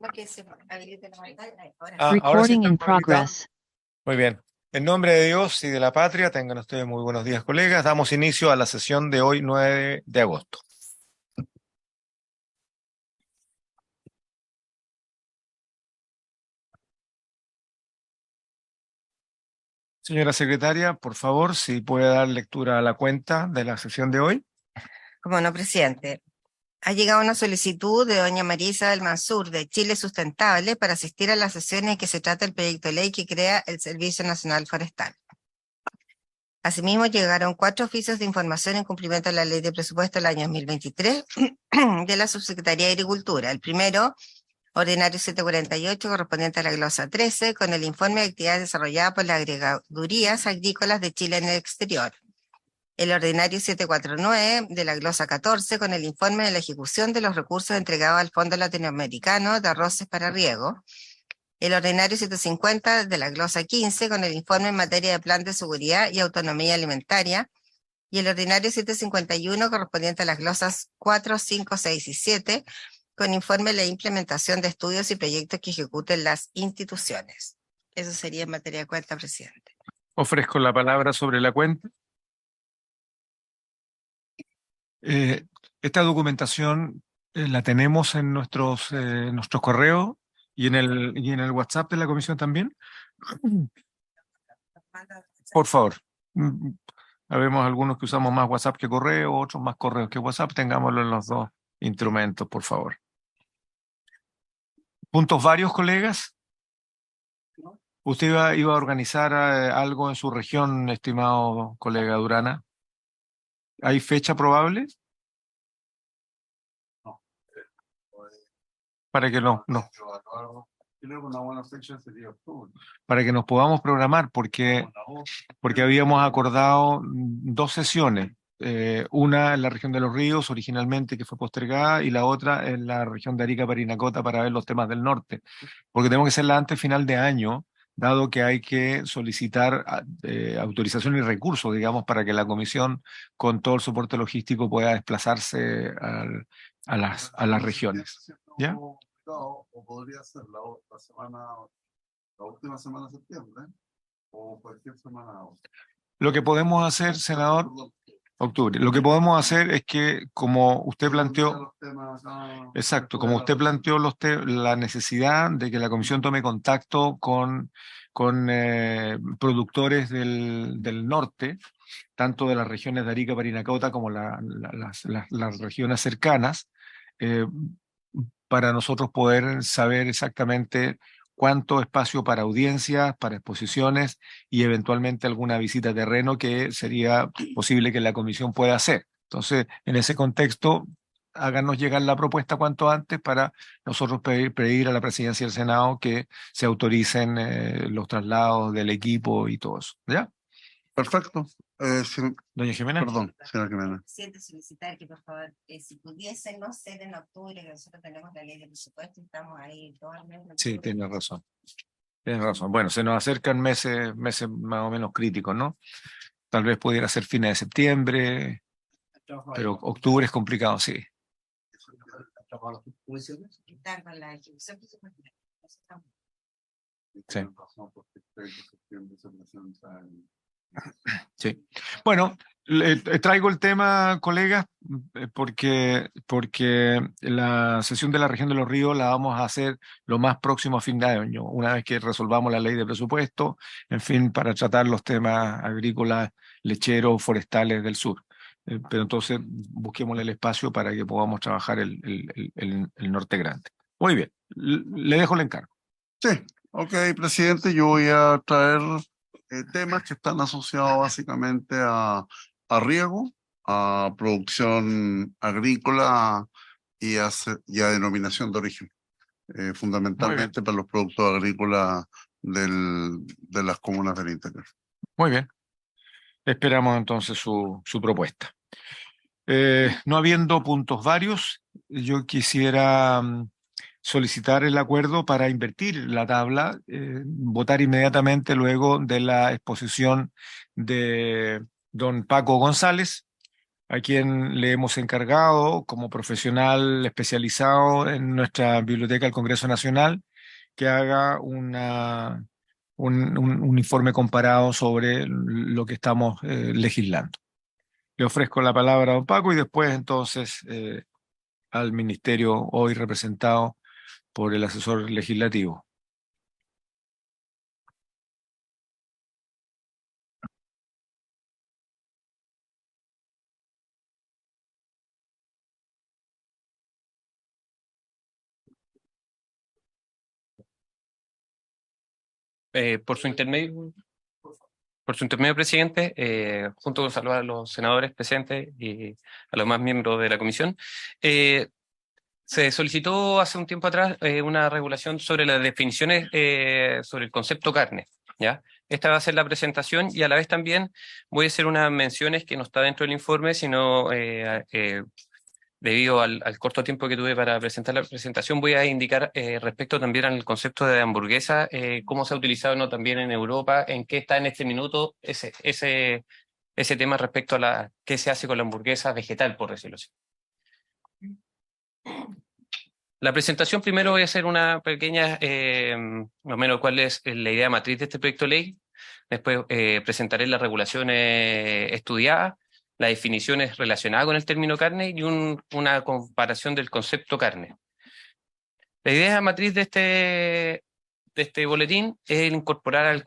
Ahora sí Recording está in habilitado. progress. Muy bien. En nombre de Dios y de la patria, tengan ustedes muy buenos días, colegas. Damos inicio a la sesión de hoy, 9 de agosto. Señora secretaria, por favor, si puede dar lectura a la cuenta de la sesión de hoy. Como no, presidente. Ha llegado una solicitud de doña María Isabel Mansur de Chile Sustentable para asistir a las sesiones en que se trata el proyecto de ley que crea el Servicio Nacional Forestal. Asimismo, llegaron 4 oficios de información en cumplimiento de la Ley de Presupuesto del año 2023 de la Subsecretaría de Agricultura. El primero, ordinario 748, correspondiente a la glosa 13, con el informe de actividades desarrolladas por las agregadurías agrícolas de Chile en el exterior. El ordinario 749 de la glosa 14, con el informe de la ejecución de los recursos entregados al Fondo Latinoamericano de Arroces para Riego. El ordinario 750 de la glosa 15, con el informe en materia de plan de seguridad y autonomía alimentaria. Y el ordinario 751, correspondiente a las glosas 4, 5, 6 y 7, con informe de la implementación de estudios y proyectos que ejecuten las instituciones. Eso sería en materia de cuenta, presidente. Ofrezco la palabra sobre la cuenta. Esta documentación la tenemos en nuestros correos y en el WhatsApp de la comisión también. Por favor. Habemos algunos que usamos más WhatsApp que correo, otros más correos que WhatsApp. Tengámoslo en los dos instrumentos, por favor. ¿Puntos varios, colegas? ¿Usted iba a organizar algo en su región, estimado colega Durana? ¿Hay fecha probable? Para que no. Para que nos podamos programar, porque habíamos acordado 2 sesiones. Una en la región de Los Ríos, originalmente, que fue postergada, y la otra en la región de Arica, Parinacota, para ver los temas del norte. Porque tenemos que hacerla antes final de año, dado que hay que solicitar autorización y recursos, digamos, para que la comisión, con todo el soporte logístico, pueda desplazarse a las regiones. ¿Ya? O podría ser la última semana de septiembre, o cualquier semana. Lo que podemos hacer, senador, octubre. Lo que podemos hacer es que, como usted planteó, exacto, como usted planteó la necesidad de que la comisión tome contacto con productores del norte, tanto de las regiones de Arica, Parinacota, como las regiones cercanas, para nosotros poder saber exactamente cuánto espacio para audiencias, para exposiciones y eventualmente alguna visita a terreno que sería posible que la comisión pueda hacer. Entonces, en ese contexto, háganos llegar la propuesta cuanto antes para nosotros pedir a la presidencia del Senado que se autoricen los traslados del equipo y todo eso. ¿Ya? Perfecto. Doña Jimena. Perdón, señora Jimena. Siento solicitar que, por favor, si pudiesen no ser en octubre, que nosotros tenemos la ley de presupuesto y estamos ahí todo el mes. Sí, tiene razón. Tienes razón. Bueno, se nos acercan meses más o menos críticos, ¿no? Tal vez pudiera ser fines de septiembre, pero octubre es complicado, sí. Están con la ejecución presupuestaria. Sí. Sí. Bueno, traigo el tema, colegas, porque la sesión de la región de Los Ríos la vamos a hacer lo más próximo a fin de año, una vez que resolvamos la ley de presupuesto, en fin, para tratar los temas agrícolas, lecheros, forestales del sur. Pero entonces busquemos el espacio para que podamos trabajar el norte grande. Muy bien, le dejo el encargo. Sí, ok, presidente, yo voy a traer temas que están asociados básicamente a riego, a producción agrícola y a denominación de origen, fundamentalmente para los productos agrícolas de las comunas del interior. Muy bien. Esperamos entonces su propuesta. No habiendo puntos varios, yo quisiera solicitar el acuerdo para invertir la tabla, votar inmediatamente luego de la exposición de don Paco González, a quien le hemos encargado como profesional especializado en nuestra biblioteca del Congreso Nacional que haga un informe comparado sobre lo que estamos legislando. Le ofrezco la palabra a don Paco y después entonces al ministerio hoy representado por el asesor legislativo. Por su intermedio, presidente, junto con saludar a los senadores presentes y a los demás miembros de la comisión, se solicitó hace un tiempo atrás una regulación sobre las definiciones sobre el concepto carne, ¿ya? Esta va a ser la presentación y a la vez también voy a hacer unas menciones que no está dentro del informe, sino debido al corto tiempo que tuve para presentar la presentación, voy a indicar respecto también al concepto de hamburguesa, cómo se ha utilizado no también en Europa, en qué está en este minuto ese tema respecto a qué se hace con la hamburguesa vegetal, por decirlo así. La presentación primero voy a hacer una pequeña, más o menos cuál es la idea matriz de este proyecto de ley. Después presentaré las regulaciones estudiadas, las definiciones relacionadas con el término carne y una comparación del concepto carne. La idea matriz de este boletín es incorporar en el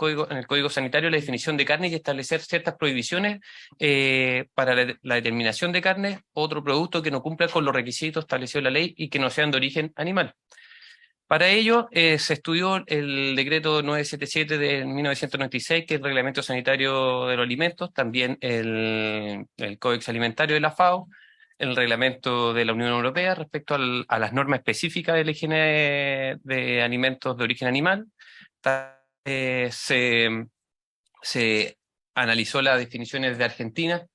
Código Sanitario la definición de carne y establecer ciertas prohibiciones para la determinación de carne, otro producto que no cumpla con los requisitos establecidos en la ley y que no sean de origen animal. Para ello se estudió el decreto 977 de 1996, que es el Reglamento Sanitario de los Alimentos, también el Códex Alimentario de la FAO, el Reglamento de la Unión Europea respecto a las normas específicas de la higiene de alimentos de origen animal. Se analizó las definiciones de Argentina,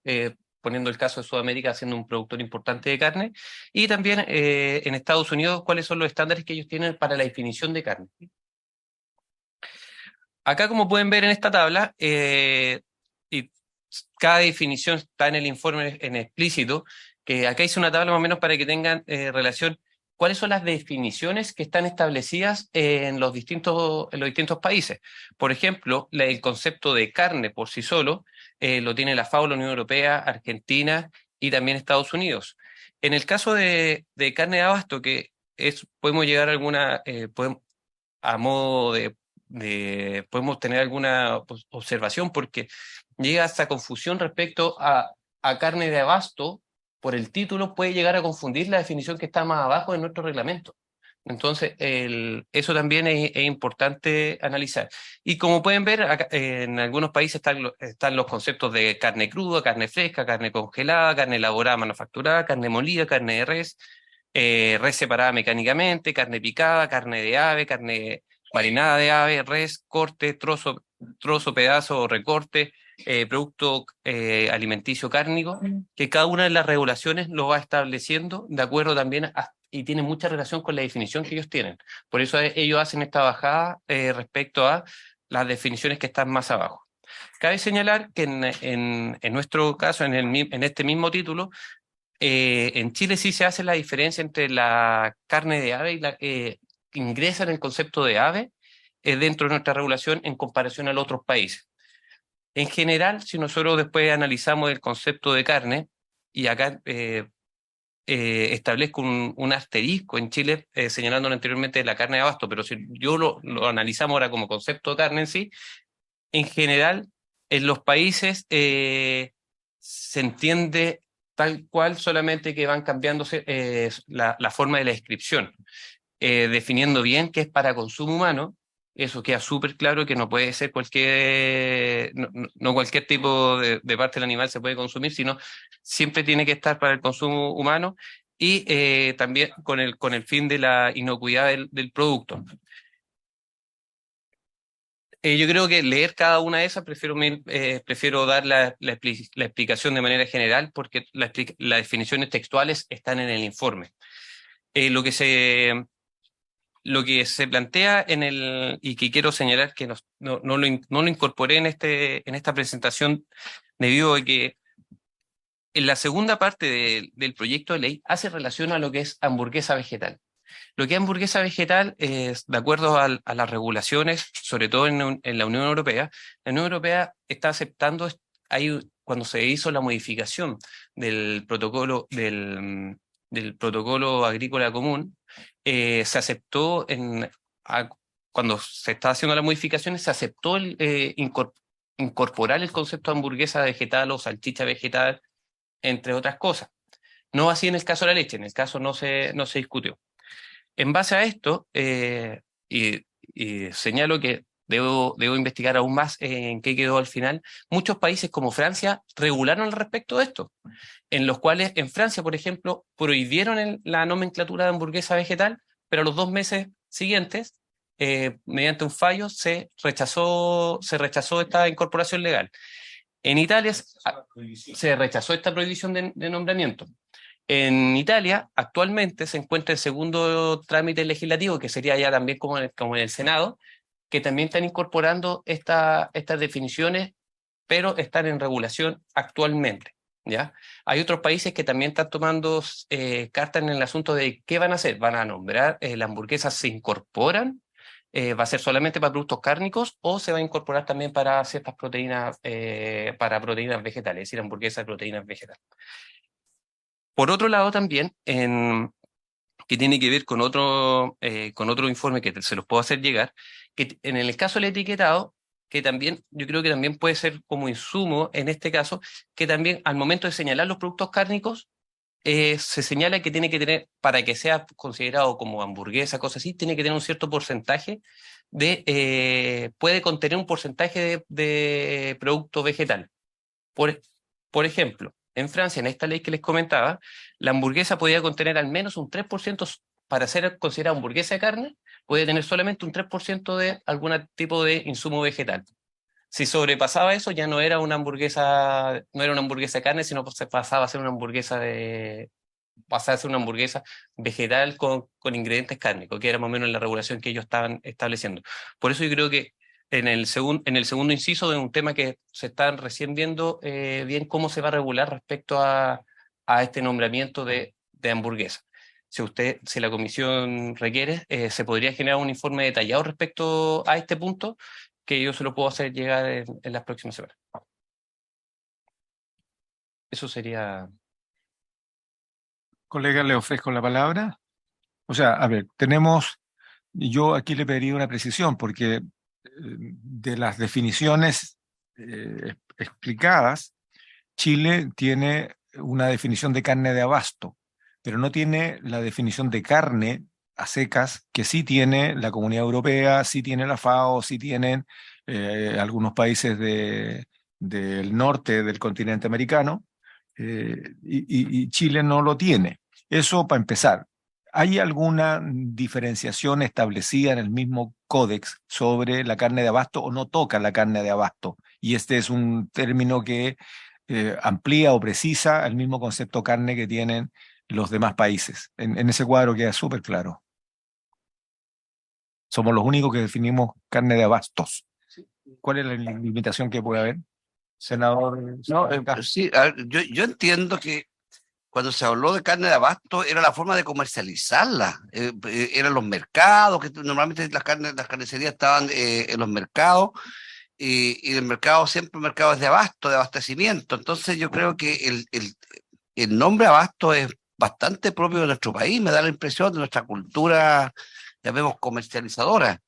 poniendo el caso de Sudamérica siendo un productor importante de carne, y también en Estados Unidos cuáles son los estándares que ellos tienen para la definición de carne. Acá, como pueden ver en esta tabla, y cada definición está en el informe en explícito, que acá hice una tabla más o menos para que tengan relación cuáles son las definiciones que están establecidas en los distintos países. Por ejemplo, el concepto de carne por sí solo lo tiene la FAO, la Unión Europea, Argentina y también Estados Unidos. En el caso de carne de abasto, podemos llegar a alguna, a modo podemos tener alguna observación porque llega hasta confusión respecto a carne de abasto. Por el título puede llegar a confundir la definición que está más abajo de nuestro reglamento. Entonces, eso también es importante analizar. Y como pueden ver, acá, en algunos países están los conceptos de carne cruda, carne fresca, carne congelada, carne elaborada, manufacturada, carne molida, carne de res, res separada mecánicamente, carne picada, carne de ave, carne marinada de ave, res, corte, trozo, pedazo o recorte, producto alimenticio cárnico, que cada una de las regulaciones lo va estableciendo de acuerdo también y tiene mucha relación con la definición que ellos tienen. Por eso ellos hacen esta bajada respecto a las definiciones que están más abajo. Cabe señalar que en nuestro caso, en este mismo título, en Chile sí se hace la diferencia entre la carne de ave y la que ingresa en el concepto de ave dentro de nuestra regulación en comparación a los otros países. En general, si nosotros después analizamos el concepto de carne, y acá establezco un asterisco en Chile señalándolo anteriormente la carne de abasto, pero si yo lo analizamos ahora como concepto de carne en sí, en general en los países se entiende tal cual, solamente que van cambiándose la forma de la descripción, definiendo bien qué es para consumo humano. Eso queda súper claro, que no puede ser no cualquier tipo de parte del animal se puede consumir, sino siempre tiene que estar para el consumo humano y también con el fin de la inocuidad del producto. Yo creo que leer cada una de esas prefiero dar la explicación de manera general porque las definiciones textuales están en el informe. Lo que se plantea y que quiero señalar que no lo incorporé en esta presentación debido a que En la segunda parte del proyecto de ley hace relación a lo que es hamburguesa vegetal. Lo que es hamburguesa vegetal es, de acuerdo a las regulaciones, sobre todo en la Unión Europea está aceptando, cuando se hizo la modificación del protocolo, del protocolo agrícola común, se aceptó, cuando se está haciendo las modificaciones, se aceptó incorporar el concepto de hamburguesa vegetal o salchicha vegetal, entre otras cosas. No así en el caso de la leche, en el caso no se discutió. En base a esto, y señalo que debo investigar aún más en qué quedó al final, muchos países como Francia regularon al respecto de esto, en los cuales en Francia, por ejemplo, prohibieron la nomenclatura de hamburguesa vegetal, pero a los 2 meses siguientes, mediante un fallo, se rechazó esta incorporación legal. En Italia se rechazó esta prohibición de nombramiento. En Italia, actualmente se encuentra el segundo trámite legislativo, que sería ya también como en el Senado, que también están incorporando estas definiciones, pero están en regulación actualmente, ¿ya? Hay otros países que también están tomando cartas en el asunto de qué van a hacer. ¿Van a nombrar las hamburguesas se incorporan? ¿Va a ser solamente para productos cárnicos o se va a incorporar también para ciertas proteínas, para proteínas vegetales, es decir, hamburguesas de proteínas vegetales? Por otro lado, también, que tiene que ver con otro informe que se los puedo hacer llegar, que en el caso del etiquetado, que también yo creo que también puede ser como insumo en este caso, que también al momento de señalar los productos cárnicos, se señala que tiene que tener, para que sea considerado como hamburguesa, cosas así, tiene que tener un cierto porcentaje puede contener un porcentaje de producto vegetal. Por, por ejemplo, en Francia, en esta ley que les comentaba, la hamburguesa podía contener al menos un 3%, para ser considerada hamburguesa de carne, puede tener solamente un 3% de algún tipo de insumo vegetal. Si sobrepasaba eso, ya no era una hamburguesa de carne, sino que se pasaba a ser una hamburguesa vegetal con ingredientes cárnicos, que era más o menos la regulación que ellos estaban estableciendo. Por eso yo creo que en el segundo inciso de un tema que se están recién viendo bien cómo se va a regular respecto a este nombramiento de hamburguesa. Si la comisión requiere, se podría generar un informe detallado respecto a este punto, que yo se lo puedo hacer llegar en las próximas semanas. Eso sería. Colega, le ofrezco la palabra. O sea, a ver, yo aquí le pediría una precisión, porque de las definiciones explicadas, Chile tiene una definición de carne de abasto, pero no tiene la definición de carne a secas que sí tiene la Comunidad Europea, sí tiene la FAO, sí tienen algunos países del norte del continente americano, y Chile no lo tiene. Eso para empezar. ¿Hay alguna diferenciación establecida en el mismo códex sobre la carne de abasto o no toca la carne de abasto? Y este es un término que amplía o precisa el mismo concepto carne que tienen los demás países. En ese cuadro queda súper claro. Somos los únicos que definimos carne de abastos. ¿Cuál es la limitación que puede haber, senador? No, sí, a ver, yo entiendo que cuando se habló de carne de abasto era la forma de comercializarla, eran los mercados, que normalmente las carnicerías estaban en los mercados, y el mercado siempre el mercado es de abasto, de abastecimiento. Entonces yo creo que el nombre abasto es bastante propio de nuestro país, me da la impresión de nuestra cultura, llamemos comercializadora.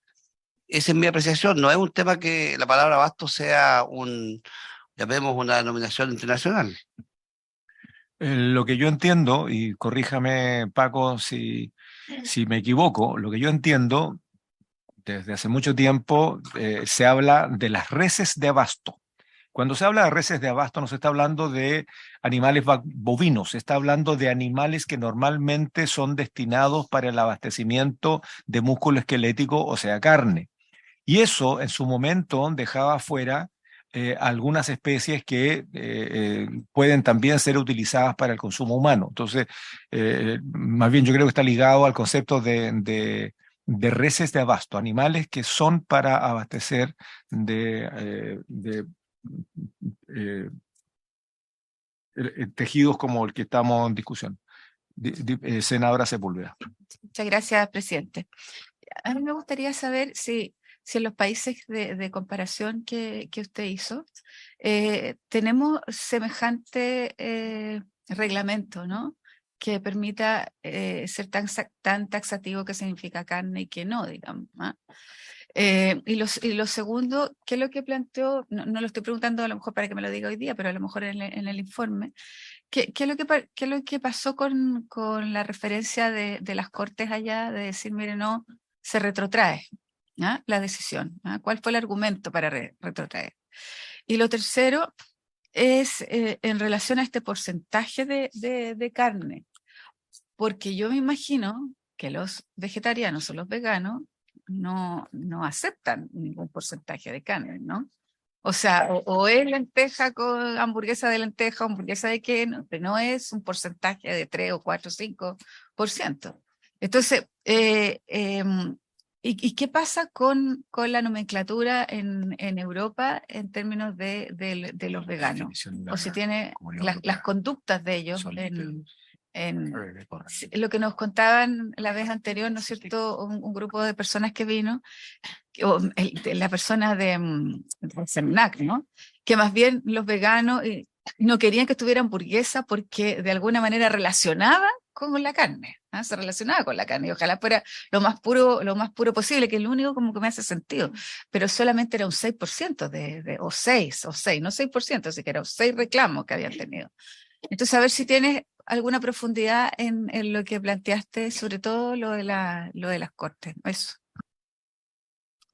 Esa es mi apreciación, no es un tema que la palabra abasto sea llamemos una denominación internacional. Lo que yo entiendo, y corríjame Paco si me equivoco, lo que yo entiendo desde hace mucho tiempo se habla de las reses de abasto. Cuando se habla de reses de abasto no se está hablando de animales bovinos, se está hablando de animales que normalmente son destinados para el abastecimiento de músculo esquelético, o sea, carne. Y eso en su momento dejaba fuera algunas especies que pueden también ser utilizadas para el consumo humano. Entonces, más bien yo creo que está ligado al concepto de reses de abasto, animales que son para abastecer de tejidos como el que estamos en discusión. Senadora Sepúlveda. Muchas gracias, presidente. A mí me gustaría saber si en los países de comparación que usted hizo, tenemos semejante reglamento, ¿no? Que permita ser tan taxativo que significa carne y que no, digamos. ¿Ah? Y lo segundo, ¿qué es lo que planteó? No lo estoy preguntando a lo mejor para que me lo diga hoy día, pero a lo mejor en el informe. ¿Qué es lo que pasó con la referencia de las Cortes allá de decir, mire, no, se retrotrae la decisión? ¿Cuál fue el argumento para retrotraer? Y lo tercero es en relación a este porcentaje de carne, porque yo me imagino que los vegetarianos o los veganos no aceptan ningún porcentaje de carne, ¿no? O sea, o es lenteja con hamburguesa de lenteja, hamburguesa de qué, no es un porcentaje de 3 o 4 o 5%. Entonces, ¿y qué pasa con la nomenclatura en Europa en términos de los veganos? O si tiene las conductas de ellos lo que nos contaban la vez anterior, ¿no es cierto? Un grupo de personas que vino, la persona de CEMNAC, ¿no? Que más bien los veganos no querían que estuviera hamburguesa porque de alguna manera relacionaba con la carne, ¿no? Se relacionaba con la carne y ojalá fuera lo más puro posible, que es lo único como que me hace sentido, pero solamente era un 6% o 6, no 6%, así que eran 6 reclamos que habían tenido. Entonces, a ver si tienes alguna profundidad en lo que planteaste, sobre todo lo de las Cortes. Eso.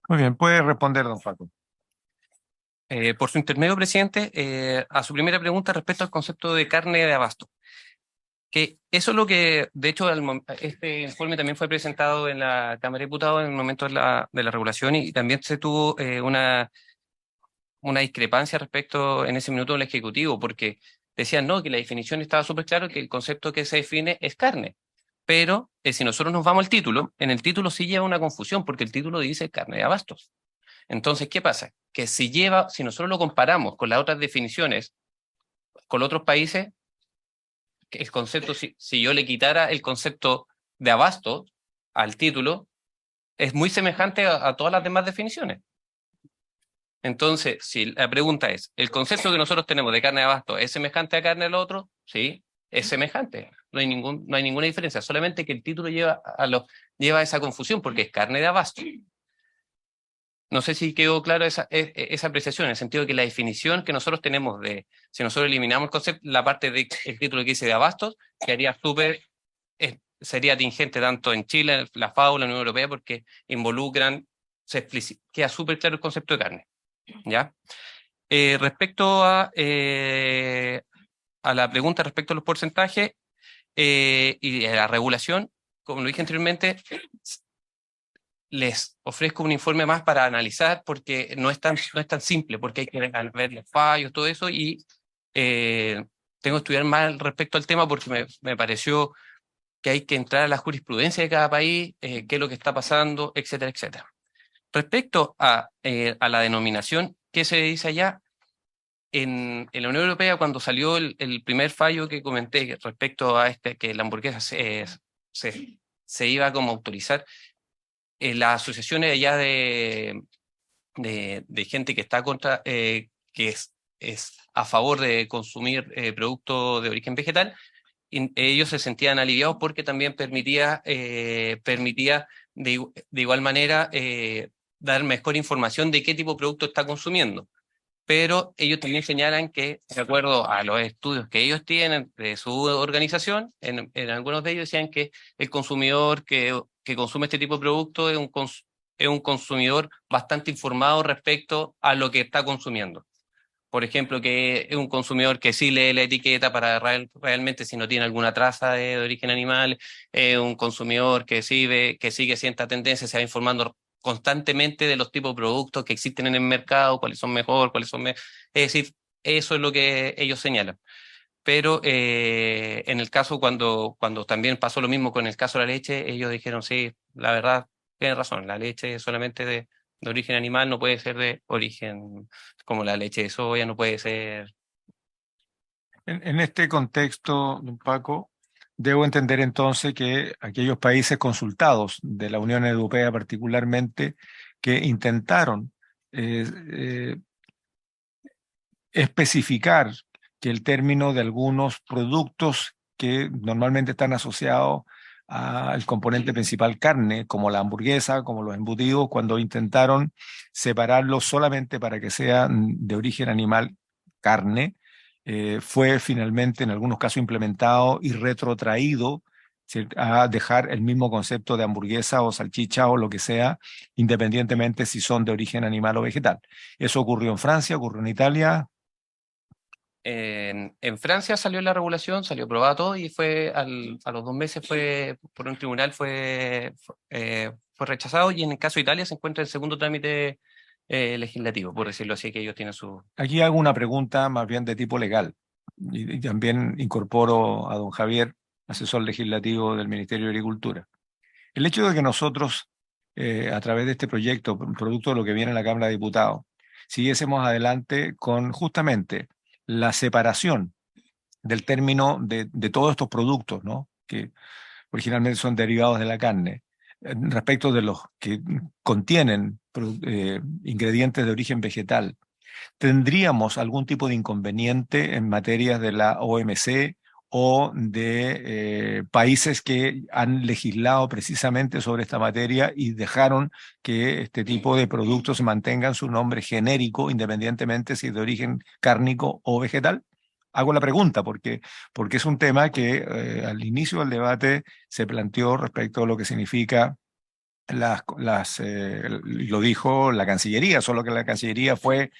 Muy bien, puede responder, don Paco. Por su intermedio, presidente, a su primera pregunta respecto al concepto de carne de abasto. Que eso es lo que, de hecho, este informe también fue presentado en la Cámara de Diputados en el momento de la regulación y también se tuvo una discrepancia respecto en ese minuto del Ejecutivo, porque decían no, que la definición estaba súper claro, que el concepto que se define es carne. Pero si nosotros nos vamos al título, en el título sí lleva una confusión, porque el título dice carne de abastos. Entonces, ¿qué pasa? Que si nosotros lo comparamos con las otras definiciones, con otros países, el concepto, si yo le quitara el concepto de abasto al título, es muy semejante a todas las demás definiciones. Entonces, si la pregunta es, ¿el concepto que nosotros tenemos de carne de abasto es semejante a carne del otro? Sí, es semejante. No hay ninguna diferencia, solamente que el título lleva a esa confusión porque es carne de abasto. No sé si quedó claro esa apreciación, en el sentido de que la definición que nosotros tenemos si nosotros eliminamos el concepto, la parte del título que dice de abastos, quedaría sería atingente tanto en Chile, la FAO, la Unión Europea, porque involucran, queda súper claro el concepto de carne. ¿Ya? Respecto a la pregunta respecto a los porcentajes y a la regulación, como lo dije anteriormente, les ofrezco un informe más para analizar porque no es tan simple, porque hay que ver los fallos, todo eso, y tengo que estudiar más respecto al tema porque me pareció que hay que entrar a la jurisprudencia de cada país, qué es lo que está pasando, etcétera, etcétera. Respecto a la denominación, ¿qué se dice allá? En la Unión Europea, cuando salió el primer fallo que comenté respecto a que la hamburguesa se iba como a autorizar, las asociaciones allá de gente que está que es a favor de consumir productos de origen vegetal, ellos se sentían aliviados porque también permitía de igual manera dar mejor información de qué tipo de producto está consumiendo. Pero ellos también señalan que, de acuerdo a los estudios que ellos tienen de su organización, en algunos de ellos decían que el consumidor que consume este tipo de productos es un consumidor bastante informado respecto a lo que está consumiendo. Por ejemplo, que es un consumidor que sí lee la etiqueta para realmente si no tiene alguna traza de origen animal, un consumidor que sigue cierta tendencia, se va informando constantemente de los tipos de productos que existen en el mercado, cuáles son mejor, es decir, eso es lo que ellos señalan. Pero en el caso, cuando también pasó lo mismo con el caso de la leche, ellos dijeron, sí, la verdad, tienen razón, la leche es solamente de origen animal, no puede ser de origen como la leche de soya, no puede ser En este contexto, don Paco, debo entender entonces que aquellos países consultados de la Unión Europea particularmente que intentaron eh, eh, especificar que el término de algunos productos que normalmente están asociados al componente principal carne, como la hamburguesa, como los embutidos, cuando intentaron separarlos solamente para que sean de origen animal carne, fue finalmente en algunos casos implementado y retrotraído, a dejar el mismo concepto de hamburguesa o salchicha o lo que sea, independientemente si son de origen animal o vegetal. Eso ocurrió en Francia, ocurrió en Italia. En Francia salió la regulación, salió aprobado todo y a los 2 meses fue por un tribunal fue rechazado, y en el caso de Italia se encuentra en segundo trámite legislativo, por decirlo así, que ellos tienen su... Aquí hago una pregunta más bien de tipo legal y también incorporo a don Javier, asesor legislativo del Ministerio de Agricultura. El hecho de que nosotros, a través de este proyecto, producto de lo que viene en la Cámara de Diputados, siguiésemos adelante con justamente la separación del término de todos estos productos, ¿no? Que originalmente son derivados de la carne, respecto de los que contienen ingredientes de origen vegetal. ¿Tendríamos algún tipo de inconveniente en materias de la OMC o de países que han legislado precisamente sobre esta materia y dejaron que este tipo de productos mantengan su nombre genérico independientemente si es de origen cárnico o vegetal? Hago la pregunta porque es un tema que al inicio del debate se planteó respecto a lo que significa lo dijo la Cancillería, solo que la Cancillería fue,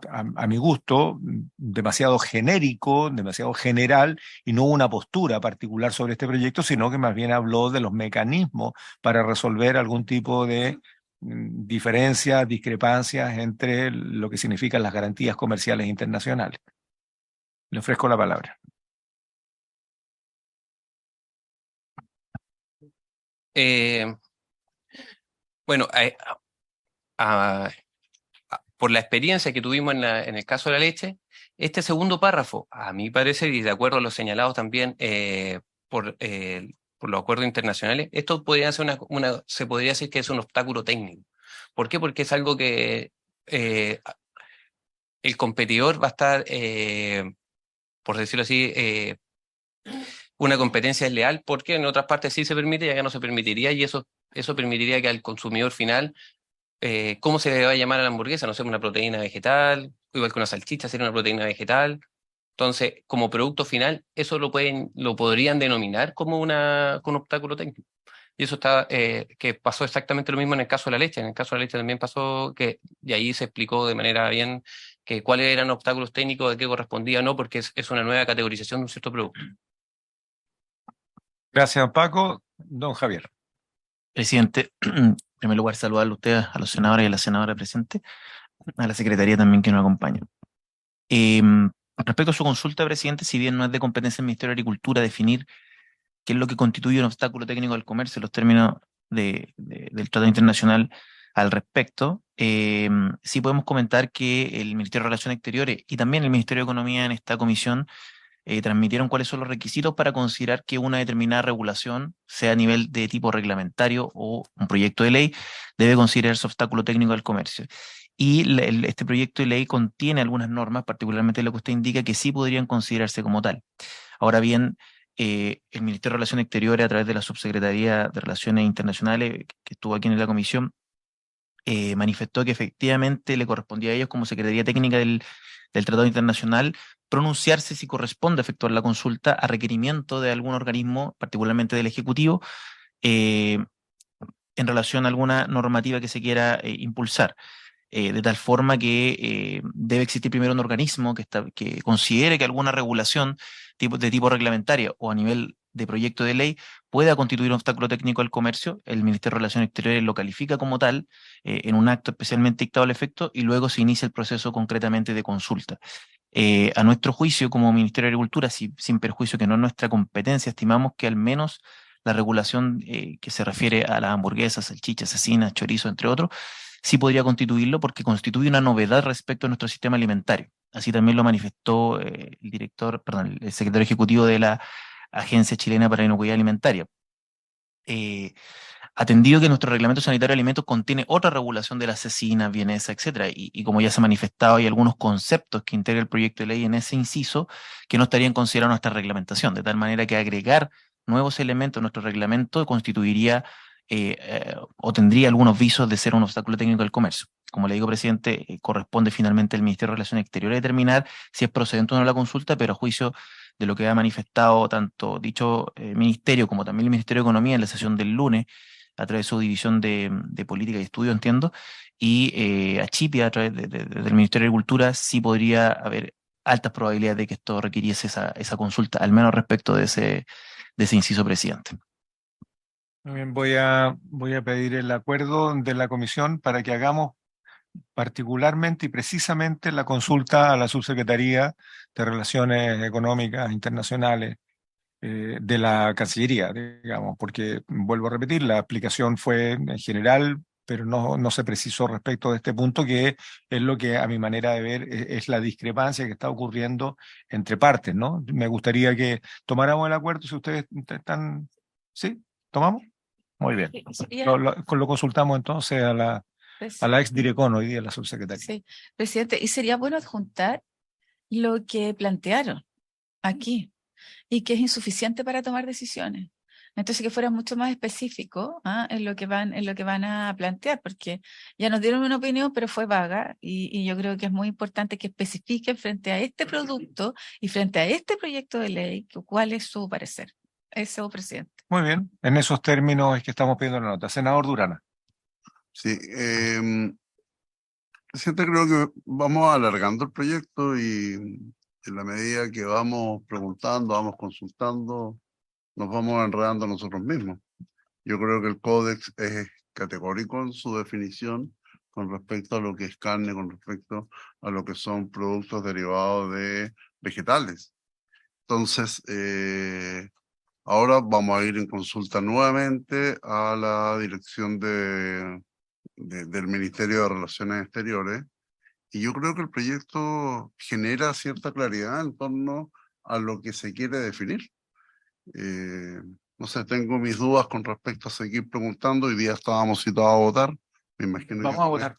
a mi gusto, demasiado genérico, demasiado general, y no hubo una postura particular sobre este proyecto, sino que más bien habló de los mecanismos para resolver algún tipo de diferencias, discrepancias entre lo que significan las garantías comerciales internacionales. Le ofrezco la palabra. Eh, bueno, a- por la experiencia que tuvimos en el caso de la leche, este segundo párrafo, a mi parecer, y de acuerdo a los señalados también por los acuerdos internacionales, esto podría ser se podría decir que es un obstáculo técnico. ¿Por qué? Porque es algo que eh, el competidor va a estar, por decirlo así, una competencia desleal, porque en otras partes sí se permite y acá no se permitiría, y eso permitiría que al consumidor final, ¿cómo se le va a llamar a la hamburguesa? No sé, una proteína vegetal, igual que una salchicha sería una proteína vegetal. Entonces, como producto final, eso lo podrían denominar como con un obstáculo técnico. Y eso que pasó exactamente lo mismo en el caso de la leche. En el caso de la leche también pasó y ahí se explicó de manera bien que cuáles eran obstáculos técnicos, de qué correspondía o no, porque es una nueva categorización de un cierto producto. Gracias, Paco. Don Javier. Presidente, en primer lugar, saludarle a ustedes, a los senadores y a la senadora presente, a la secretaría también que nos acompaña. Respecto a su consulta, presidente, si bien no es de competencia del Ministerio de Agricultura definir qué es lo que constituye un obstáculo técnico al comercio, los términos del Tratado Internacional al respecto, sí podemos comentar que el Ministerio de Relaciones Exteriores y también el Ministerio de Economía en esta comisión transmitieron cuáles son los requisitos para considerar que una determinada regulación, sea a nivel de tipo reglamentario o un proyecto de ley, debe considerarse obstáculo técnico al comercio. Y este proyecto de ley contiene algunas normas, particularmente lo que usted indica, que sí podrían considerarse como tal. Ahora bien, el Ministerio de Relaciones Exteriores, a través de la Subsecretaría de Relaciones Internacionales, que estuvo aquí en la comisión, manifestó que efectivamente le correspondía a ellos, como Secretaría Técnica del Tratado Internacional, pronunciarse si corresponde efectuar la consulta a requerimiento de algún organismo, particularmente del Ejecutivo, en relación a alguna normativa que se quiera impulsar. De tal forma que debe existir primero un organismo que considere que alguna regulación de tipo reglamentaria o a nivel de proyecto de ley pueda constituir un obstáculo técnico al comercio. El Ministerio de Relaciones Exteriores lo califica como tal en un acto especialmente dictado al efecto y luego se inicia el proceso concretamente de consulta. A nuestro juicio, como Ministerio de Agricultura, sin perjuicio que no es nuestra competencia, estimamos que al menos la regulación que se refiere a las hamburguesas, salchichas, cecinas, chorizo, entre otros, sí podría constituirlo porque constituye una novedad respecto a nuestro sistema alimentario. Así también lo manifestó el secretario ejecutivo de la Agencia Chilena para la Inocuidad Alimentaria. Atendido que nuestro reglamento sanitario de alimentos contiene otra regulación de la cecina, vienesa, etcétera, y como ya se ha manifestado, hay algunos conceptos que integra el proyecto de ley en ese inciso que no estarían considerados en nuestra reglamentación, de tal manera que agregar nuevos elementos a nuestro reglamento constituiría o tendría algunos visos de ser un obstáculo técnico del comercio. Como le digo, presidente, corresponde finalmente al Ministerio de Relaciones Exteriores determinar si es procedente o no la consulta, pero a juicio de lo que ha manifestado tanto dicho ministerio como también el Ministerio de Economía en la sesión del lunes, a través de su división de política y estudio, entiendo, y a Chipia, a través del Ministerio de Agricultura, sí podría haber altas probabilidades de que esto requiriese esa consulta, al menos respecto de ese inciso, presidente. Muy bien, voy a pedir el acuerdo de la comisión para que hagamos particularmente y precisamente la consulta a la Subsecretaría de Relaciones Económicas Internacionales de la Cancillería, digamos, porque vuelvo a repetir, la explicación fue en general, pero no se precisó respecto de este punto, que es lo que a mi manera de ver es la discrepancia que está ocurriendo entre partes, ¿no? Me gustaría que tomáramos el acuerdo, si ustedes están, ¿sí? ¿Tomamos? Muy bien. Lo consultamos entonces a la ex Direcon, hoy día la subsecretaria. Sí, presidente, y sería bueno adjuntar lo que plantearon aquí y que es insuficiente para tomar decisiones. Entonces, que fuera mucho más específico en lo que van a plantear, porque ya nos dieron una opinión, pero fue vaga, y yo creo que es muy importante que especifiquen frente a este producto y frente a este proyecto de ley cuál es su parecer. Eso, presidente. Muy bien, en esos términos es que estamos pidiendo la nota. Senador Durana. Sí, presidente, creo que vamos alargando el proyecto y en la medida que vamos preguntando, vamos consultando, nos vamos enredando nosotros mismos. Yo creo que el códex es categórico en su definición con respecto a lo que es carne, con respecto a lo que son productos derivados de vegetales. Entonces, ahora vamos a ir en consulta nuevamente a la dirección del Ministerio de Relaciones Exteriores, y yo creo que el proyecto genera cierta claridad en torno a lo que se quiere definir. No sé, tengo mis dudas con respecto a seguir preguntando. Hoy día estábamos citados a votar. Me imagino Vamos a votar.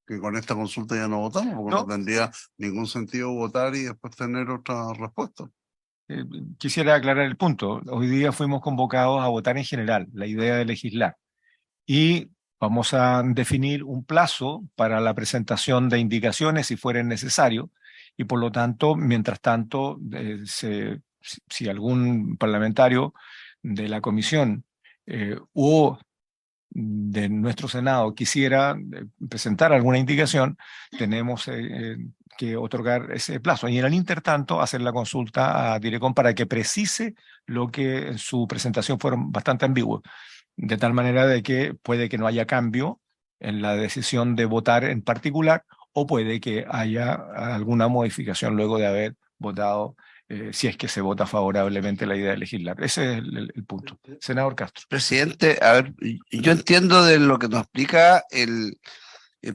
Que con esta consulta ya no votamos, porque no tendría ningún sentido votar y después tener otra respuesta. Quisiera aclarar el punto. Hoy día fuimos convocados a votar en general, la idea de legislar. Y vamos a definir un plazo para la presentación de indicaciones si fuera necesario. Y por lo tanto, mientras tanto, si algún parlamentario de la comisión o de nuestro Senado quisiera presentar alguna indicación, tenemos que otorgar ese plazo. Y en el intertanto, hacer la consulta a Direcon para que precise lo que en su presentación fueron bastante ambiguos, de tal manera de que puede que no haya cambio en la decisión de votar en particular, o puede que haya alguna modificación luego de haber votado, si es que se vota favorablemente la idea de legislar. Ese es el punto. Senador Castro. Presidente, a ver, yo entiendo de lo que nos explica el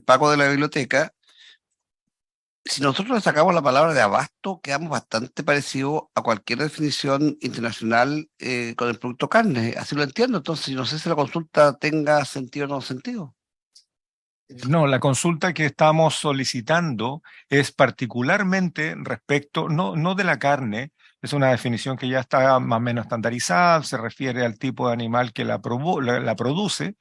Paco de la biblioteca. Si nosotros le sacamos la palabra de abasto, quedamos bastante parecidos a cualquier definición internacional con el producto carne. Así lo entiendo. Entonces, no sé si la consulta tenga sentido o no sentido. No, la consulta que estamos solicitando es particularmente respecto, no de la carne, es una definición que ya está más o menos estandarizada, se refiere al tipo de animal que la produce.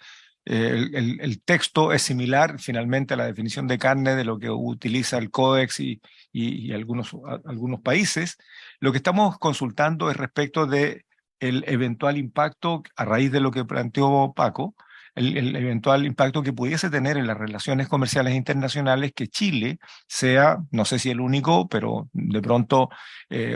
El texto es similar finalmente a la definición de carne de lo que utiliza el Códex y algunos países. Lo que estamos consultando es respecto de el eventual impacto, a raíz de lo que planteó Paco, el eventual impacto que pudiese tener en las relaciones comerciales internacionales que Chile sea, no sé si el único, pero de pronto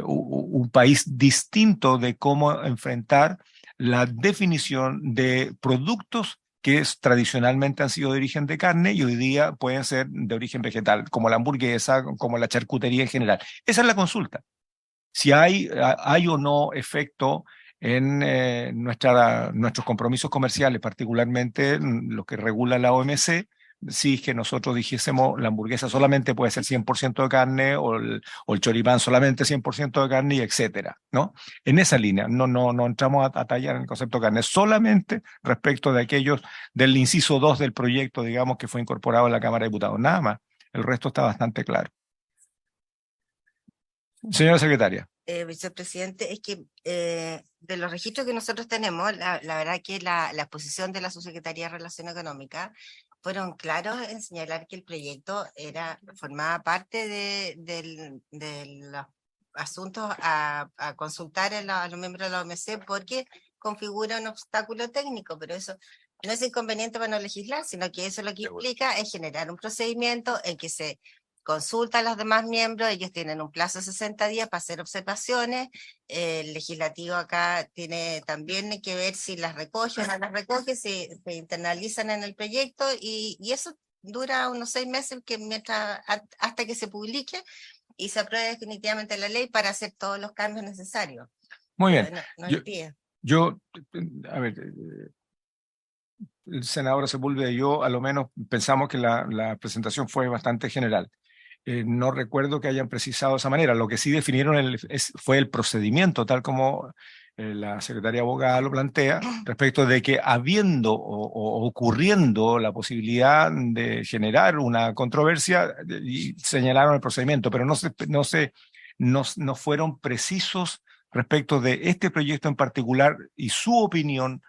un país distinto de cómo enfrentar la definición de productos que tradicionalmente han sido de origen de carne y hoy día pueden ser de origen vegetal, como la hamburguesa, como la charcutería en general. Esa es la consulta. Si hay o no efecto en nuestros compromisos comerciales, particularmente los que regula la OMC, si es que nosotros dijésemos la hamburguesa solamente puede ser 100% de carne o el choripán solamente 100% de carne, y etcétera, ¿no? En esa línea, no entramos a tallar en el concepto de carne, solamente respecto de aquellos del inciso 2 del proyecto, digamos, que fue incorporado en la Cámara de Diputados, nada más. El resto está bastante claro. Señora secretaria. Vicepresidente, es que de los registros que nosotros tenemos, la verdad que la posición de la Subsecretaría de Relación Económica fueron claros en señalar que el proyecto formaba parte de los asuntos a consultar a los miembros de la OMC, porque configura un obstáculo técnico, pero eso no es inconveniente para no legislar, sino que eso lo que implica es generar un procedimiento en que se consulta a los demás miembros, ellos tienen un plazo de 60 días para hacer observaciones, el legislativo acá tiene también que ver si las recoge o no las recoge, si se internalizan en el proyecto, y eso dura unos 6 meses hasta que se publique y se apruebe definitivamente la ley para hacer todos los cambios necesarios. Muy bien. A ver, el senador Sepúlveda y yo a lo menos pensamos que la presentación fue bastante general. No recuerdo que hayan precisado de esa manera. Lo que sí definieron fue el procedimiento, tal como la secretaria abogada lo plantea, respecto de que habiendo o ocurriendo la posibilidad de generar una controversia, y señalaron el procedimiento, pero no fueron precisos respecto de este proyecto en particular y su opinión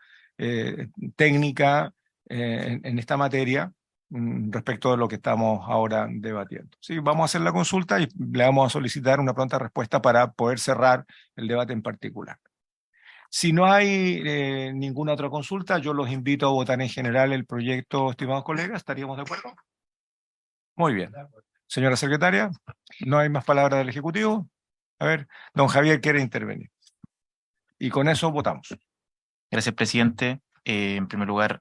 técnica en esta materia respecto de lo que estamos ahora debatiendo. Sí, vamos a hacer la consulta y le vamos a solicitar una pronta respuesta para poder cerrar el debate en particular. Si no hay ninguna otra consulta, yo los invito a votar en general el proyecto, estimados colegas. ¿Estaríamos de acuerdo? Muy bien. Señora secretaria, ¿no hay más palabras del Ejecutivo? A ver, don Javier quiere intervenir. Y con eso votamos. Gracias, presidente. En primer lugar,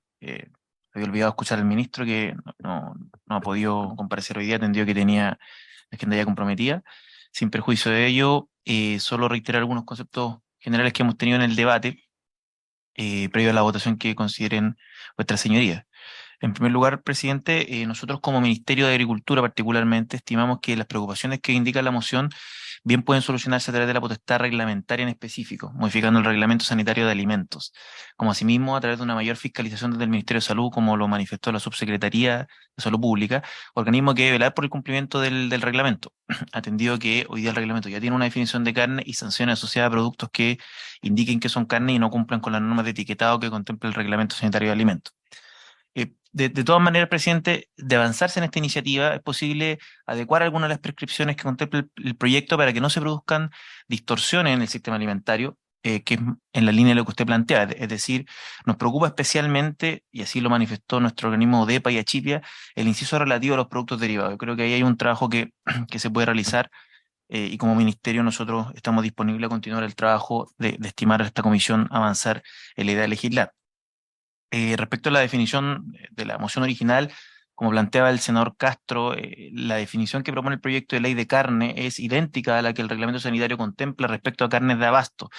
había olvidado escuchar al ministro que no ha podido comparecer hoy día, atendió que tenía la agenda ya comprometida. Sin perjuicio de ello, solo reiterar algunos conceptos generales que hemos tenido en el debate previo a la votación que consideren vuestras señorías. En primer lugar, presidente, nosotros como Ministerio de Agricultura particularmente estimamos que las preocupaciones que indica la moción bien pueden solucionarse a través de la potestad reglamentaria en específico, modificando el Reglamento Sanitario de Alimentos, como asimismo a través de una mayor fiscalización desde el Ministerio de Salud, como lo manifestó la Subsecretaría de Salud Pública, organismo que debe velar por el cumplimiento del reglamento, atendido que hoy día el reglamento ya tiene una definición de carne y sanciones asociadas a productos que indiquen que son carne y no cumplan con las normas de etiquetado que contempla el Reglamento Sanitario de Alimentos. De todas maneras, presidente, de avanzarse en esta iniciativa, es posible adecuar algunas de las prescripciones que contempla el proyecto para que no se produzcan distorsiones en el sistema alimentario, que es en la línea de lo que usted plantea. Es decir, nos preocupa especialmente, y así lo manifestó nuestro organismo ODEPA y Achipia, el inciso relativo a los productos derivados. Yo creo que ahí hay un trabajo que se puede realizar, y como ministerio nosotros estamos disponibles a continuar el trabajo de estimar a esta comisión avanzar en la idea de legislar. Respecto a la definición de la moción original, como planteaba el senador Castro, la definición que propone el proyecto de ley de carne es idéntica a la que el reglamento sanitario contempla respecto a carnes de abasto.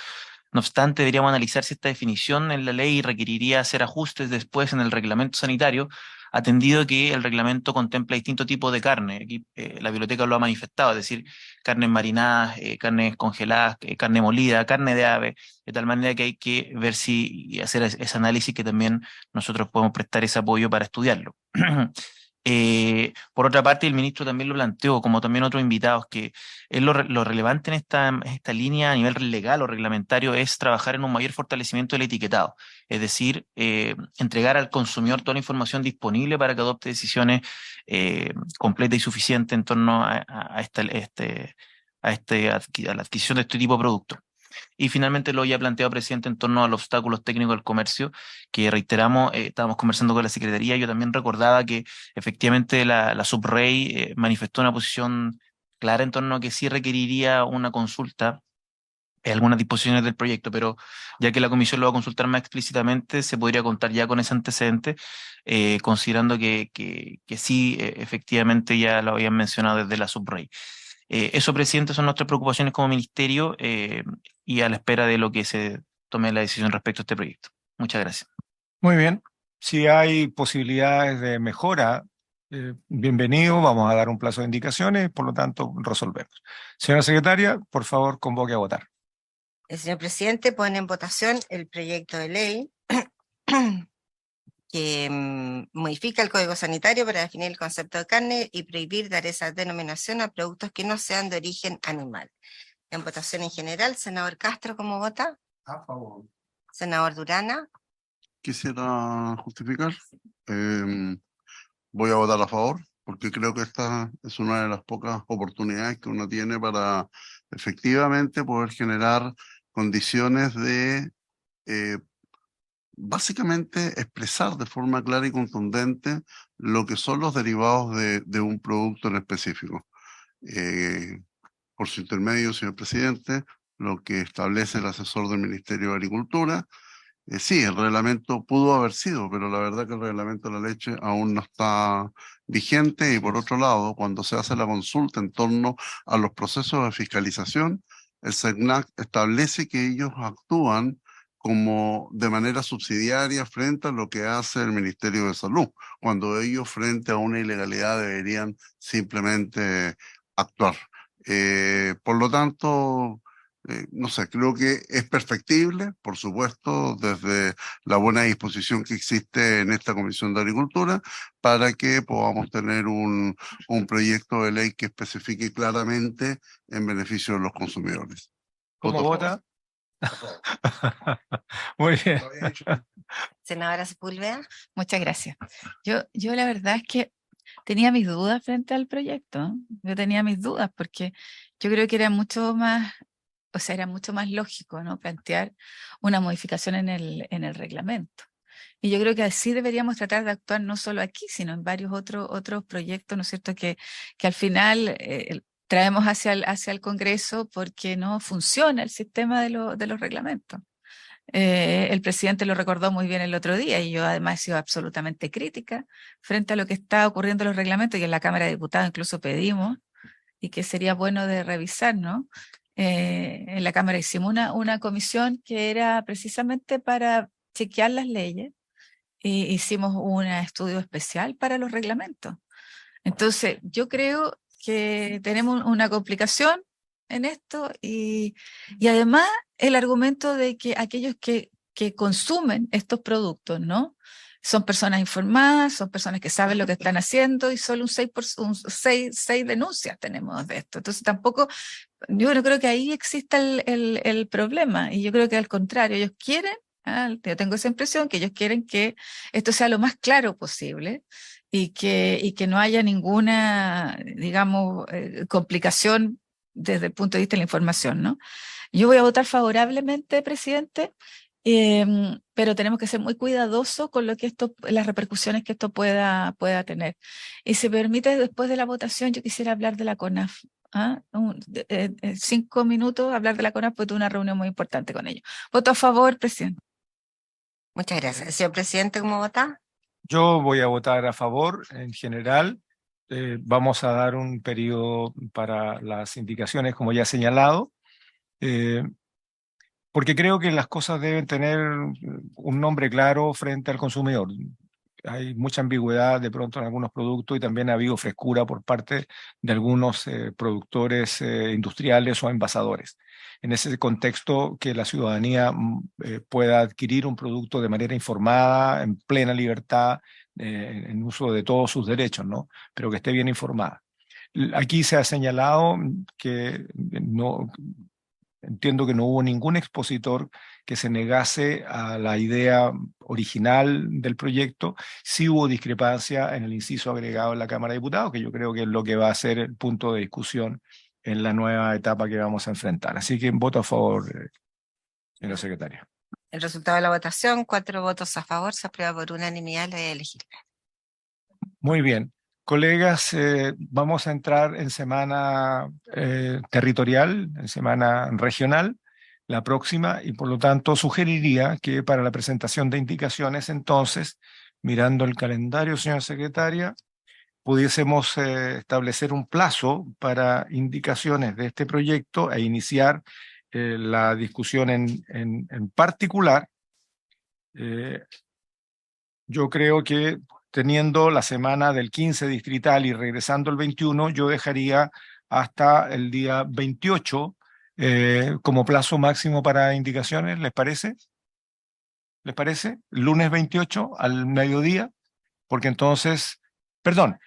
No obstante, deberíamos analizar si esta definición en la ley requeriría hacer ajustes después en el reglamento sanitario, atendido que el reglamento contempla distintos tipos de carne. Aquí la biblioteca lo ha manifestado, es decir, carnes marinadas, carnes congeladas, carne molida, carne de ave, de tal manera que hay que ver si y hacer ese análisis, que también nosotros podemos prestar ese apoyo para estudiarlo. Por otra parte, el ministro también lo planteó, como también otros invitados, que es lo relevante en esta línea a nivel legal o reglamentario es trabajar en un mayor fortalecimiento del etiquetado, es decir, entregar al consumidor toda la información disponible para que adopte decisiones completas y suficientes en torno a la adquisición de este tipo de productos. Y finalmente lo ya planteado, presidente, en torno a los obstáculos técnicos del comercio, que reiteramos, estábamos conversando con la Secretaría, yo también recordaba que efectivamente la Subrey manifestó una posición clara en torno a que sí requeriría una consulta algunas disposiciones del proyecto, pero ya que la comisión lo va a consultar más explícitamente, se podría contar ya con ese antecedente, considerando que sí, efectivamente ya lo habían mencionado desde la Subrey. Eso, presidente, son nuestras preocupaciones como ministerio, y a la espera de lo que se tome la decisión respecto a este proyecto. Muchas gracias. Muy bien. Si hay posibilidades de mejora bienvenido, vamos a dar un plazo de indicaciones, por lo tanto, resolvemos. Señora secretaria, por favor, convoque a votar. El señor presidente pone en votación el proyecto de ley que modifica el Código Sanitario para definir el concepto de carne y prohibir dar esa denominación a productos que no sean de origen animal. En votación en general, senador Castro, ¿cómo vota? A favor. Senador Durana, Quisiera justificar. Voy a votar a favor porque creo que esta es una de las pocas oportunidades que uno tiene para efectivamente poder generar condiciones de básicamente expresar de forma clara y contundente lo que son los derivados de un producto en específico. Por su intermedio, señor presidente, lo que establece el asesor del Ministerio de Agricultura. Sí, el reglamento pudo haber sido, pero la verdad que el reglamento de la leche aún no está vigente y por otro lado, cuando se hace la consulta en torno a los procesos de fiscalización, el SECNAC establece que ellos actúan como de manera subsidiaria frente a lo que hace el Ministerio de Salud, cuando ellos frente a una ilegalidad deberían simplemente actuar. Por lo tanto, no sé, creo que es perfectible, por supuesto, desde la buena disposición que existe en esta Comisión de Agricultura para que podamos tener un proyecto de ley que especifique claramente en beneficio de los consumidores. ¿Cómo Voto a vota? Muy bien. senadora Sepúlveda. Muchas gracias. Yo la verdad es que tenía mis dudas frente al proyecto, ¿no? Yo tenía mis dudas porque yo creo que era mucho más, o sea, era mucho más lógico, ¿no? Plantear una modificación en el reglamento. Y yo creo que así deberíamos tratar de actuar no solo aquí, sino en varios otros proyectos, ¿no es cierto? Que al final traemos hacia el Congreso porque no funciona el sistema de los reglamentos. El presidente lo recordó muy bien el otro día y yo además he sido absolutamente crítica frente a lo que está ocurriendo en los reglamentos y en la Cámara de Diputados incluso pedimos y que sería bueno de revisar, ¿no? En la Cámara hicimos una comisión que era precisamente para chequear las leyes y hicimos un estudio especial para los reglamentos. Entonces, yo creo que tenemos una complicación en esto y además el argumento de que aquellos que consumen estos productos, ¿no? Son personas informadas, son personas que saben lo que están haciendo y solo un 6 denuncias tenemos de esto. Entonces tampoco, yo no creo que ahí exista el problema y yo creo que al contrario, ellos quieren, yo tengo esa impresión que ellos quieren que esto sea lo más claro posible y que no haya ninguna, digamos, complicación desde el punto de vista de la información, ¿no? Yo voy a votar favorablemente, presidente, pero tenemos que ser muy cuidadosos con lo que las repercusiones que esto pueda tener. Y si permite, después de la votación, yo quisiera hablar de la CONAF. 5 minutos hablar de la CONAF, porque tuve una reunión muy importante con ellos. Voto a favor, presidente. Muchas gracias. Señor presidente, ¿cómo vota? Yo voy a votar a favor en general. Vamos a dar un periodo para las indicaciones, como ya he señalado, porque creo que las cosas deben tener un nombre claro frente al consumidor. Hay mucha ambigüedad de pronto en algunos productos y también ha habido frescura por parte de algunos productores industriales o envasadores. En ese contexto, que la ciudadanía pueda adquirir un producto de manera informada, en plena libertad, en uso de todos sus derechos, ¿no? Pero que esté bien informada. Aquí se ha señalado que no, entiendo que no hubo ningún expositor que se negase a la idea original del proyecto. Sí hubo discrepancia en el inciso agregado en la Cámara de Diputados, que yo creo que es lo que va a ser el punto de discusión en la nueva etapa que vamos a enfrentar. Así que voto a favor, señora secretaria. El resultado de la votación, 4 votos a favor, se aprueba por unanimidad la ley legislativa. Muy bien. Colegas, vamos a entrar en semana territorial, en semana regional, la próxima, y por lo tanto sugeriría que para la presentación de indicaciones, entonces, mirando el calendario, señora secretaria, pudiésemos establecer un plazo para indicaciones de este proyecto e iniciar la discusión en particular. Yo creo que teniendo la semana del 15 distrital y regresando el 21, yo dejaría hasta el día 28 como plazo máximo para indicaciones, ¿les parece? ¿Les parece? Lunes 28 al mediodía, porque entonces, perdón,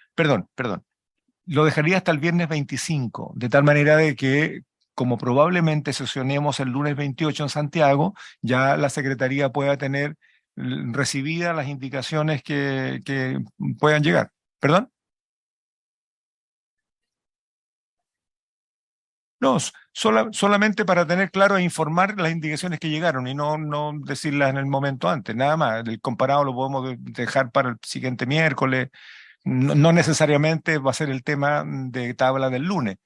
lo dejaría hasta el viernes 25, de tal manera de que, como probablemente sesionemos el lunes 28 en Santiago, ya la Secretaría pueda tener recibidas las indicaciones que puedan llegar. ¿Perdón? No, solamente para tener claro e informar las indicaciones que llegaron y no decirlas en el momento antes, nada más. El comparado lo podemos dejar para el siguiente miércoles. No necesariamente va a ser el tema de tabla del lunes.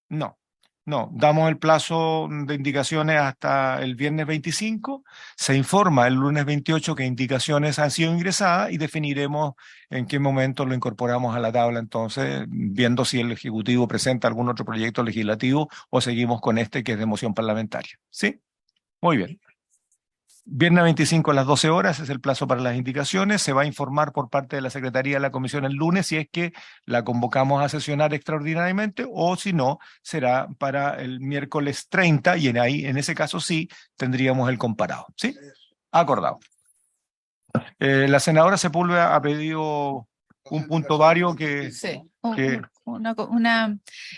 No, no, damos el plazo de indicaciones hasta el viernes 25, se informa el lunes 28 que indicaciones han sido ingresadas y definiremos en qué momento lo incorporamos a la tabla, entonces, viendo si el Ejecutivo presenta algún otro proyecto legislativo o seguimos con este que es de moción parlamentaria. ¿Sí? Muy bien. Viernes 25 a las 12 horas es el plazo para las indicaciones. Se va a informar por parte de la Secretaría de la Comisión el lunes si es que la convocamos a sesionar extraordinariamente o si no, será para el miércoles 30 y en ese caso sí tendríamos el comparado. ¿Sí? Acordado. La senadora Sepúlveda ha pedido un punto vario que... Sí, que es